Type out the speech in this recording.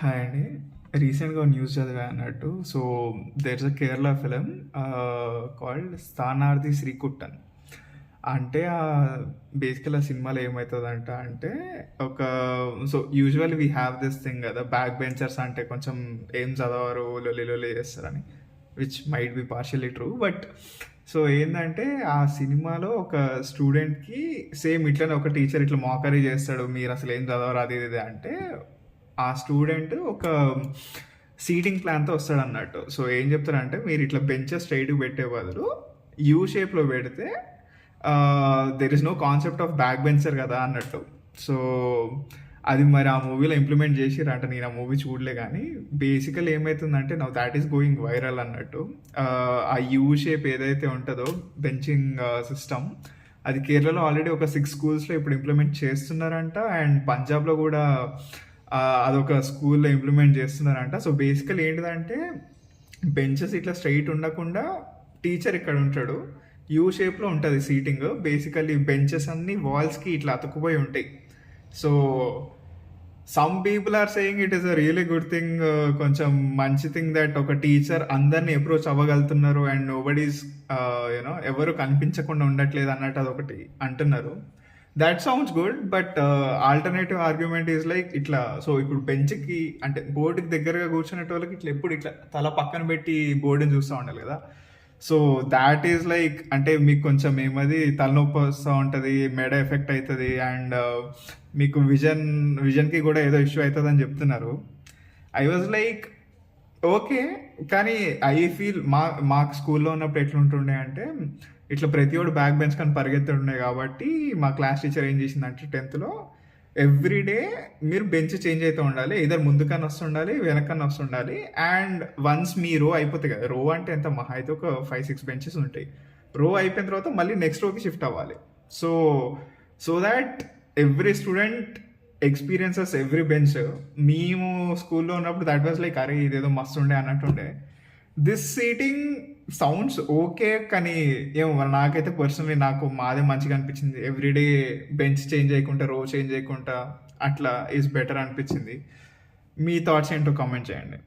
Hi అండి. రీసెంట్‌గా news చదివా అన్నట్టు. So, there is a Kerala film called 'Sthanarthi Sreekuttan'. అంటే బేసికల్ ఆ సినిమాలో ఏమైతదంట అంటే, ఒక so, usually we have this thing గదా! బ్యాక్ బెంచర్స్ అంటే కొంచెం ఏం చదవరు, లొల్లి లొల్లి చేస్తారని. Which might be partially true. But so, ఏందంటే ఆ సినిమాలో ఒక స్టూడెంట్‌కి సేమ్ ఇట్లనే ఒక టీచర్ ఇట్లా మోకరీ చేస్తాడు. మీరసలు ఏం చదవరు అది ఇది అంటే ఆ స్టూడెంట్ ఒక సీటింగ్ ప్లాన్‌తో వస్తాడన్నట్టు. సో, ఏం చెప్తారంటే, మీరు ఇట్లా బెంచెస్ స్ట్రెయిట్‌గా పెట్టే బదులు యూ షేప్‌లో పెడితే there is no concept of back bencher కదా అన్నట్టు. సో, అది మరి ఆ మూవీలో ఇంప్లిమెంట్ చేసిర్రంట. నేను ఆ మూవీ చూడలే గానీ, బేసికల్లీ ఏమైతుందంటే now thought is going viral అన్నట్టు. ఆ యూ షేప్ ఏదైతే ఉంటదో బెంచింగ్ సిస్టమ్, అది కేరళలో ఆల్రెడీ ఒక 6 స్కూల్స్‌లో ఇప్పుడు ఇంప్లిమెంట్ చేస్తున్నారంట. అండ్ పంజాబ్‌లో కూడా అదొక స్కూల్‌లో ఇంప్లిమెంట్ చేస్తున్నారంట. సో, బేసికల్లీ ఏంటిదంటే బెంచెస్ ఇట్లా స్ట్రెయిట్ ఉండకుండా టీచర్ ఇక్కడ ఉంటాడు. యూ షేప్‌లో ఉంటది సీటింగ్. బేసికల్లీ బెంచెస్ అన్నీ వాల్స్‌కి ఇట్లా అతుక్కుపోయి ఉంటాయి. So, some people are saying it is a really good thing. కొంచెం మంచి థింగ్ దట్ ఒక టీచర్ అందరిని అప్రోచ్ అవ్వగలుగుతున్నారు అండ్ నోబడీ ఈస్ ఎవరు కనిపించకుండా ఉండట్లేదు అన్నట్టు అదొకటి అంటున్నారు. That sounds good. But alternative argument is like ఇట్లా, సో ఇప్పుడు బెంచ్కి అంటే బోర్డుకి దగ్గరగా కూర్చునేటోళ్ళకి ఇట్లా ఎప్పుడు ఇట్లా తల పక్కన పెట్టి బోర్డుని చూస్తూ ఉండాలి కదా. సో దాట్ ఈజ్ లైక్, అంటే మీకు కొంచెం ఏమది తలనొప్పి వస్తూ ఉంటుంది, మెడ ఎఫెక్ట్ అవుతుంది అండ్ మీకు విజన్కి కూడా ఏదో ఇష్యూ అవుతుంది అని చెప్తున్నారు. I was like okay. కానీ ఐ ఫీల్ మాకు స్కూల్లో ఉన్నప్పుడు ఎట్లుంటుండే అంటే, ఇట్లా ప్రతి ఒడు బ్యాక్ బెంచ్ కానీ పరిగెత్తుండే కాబట్టి మా క్లాస్ టీచర్ ఏం చేసిందంటే 10th ఎవ్రీడే మీరు బెంచ్ చేంజ్ అయితే ఉండాలి. ఇద్దరు ముందుకన్నా వస్తుండాలి, వెనకన్నా వస్తుండాలి. అండ్ వన్స్ మీ రో అయిపోతాయి కదా, రో అంటే ఎంత మహా అయితే ఒక 5-6 బెంచెస్ ఉంటాయి. రో అయిపోయిన తర్వాత మళ్ళీ నెక్స్ట్ రోకి షిఫ్ట్ అవ్వాలి. So so that every student experiences every bench. మేము స్కూల్లో ఉన్నప్పుడు దట్ వాజ్ లైక్ అరే ఇదేదో మస్తు ఉండే అన్నట్టుండే. దిస్ సీటింగ్ సౌండ్స్ ఓకే, కానీ ఏమో మరి నాకైతే పర్సనలీ నాకు మాదే మంచిగా అనిపించింది. ఎవ్రీడే బెంచ్ చేంజ్ చేయకుండా, రో చేంజ్ చేయకుండా అట్లా ఈజ్ బెటర్ అనిపించింది. మీ థాట్స్ ఏంటో కామెంట్ చేయండి.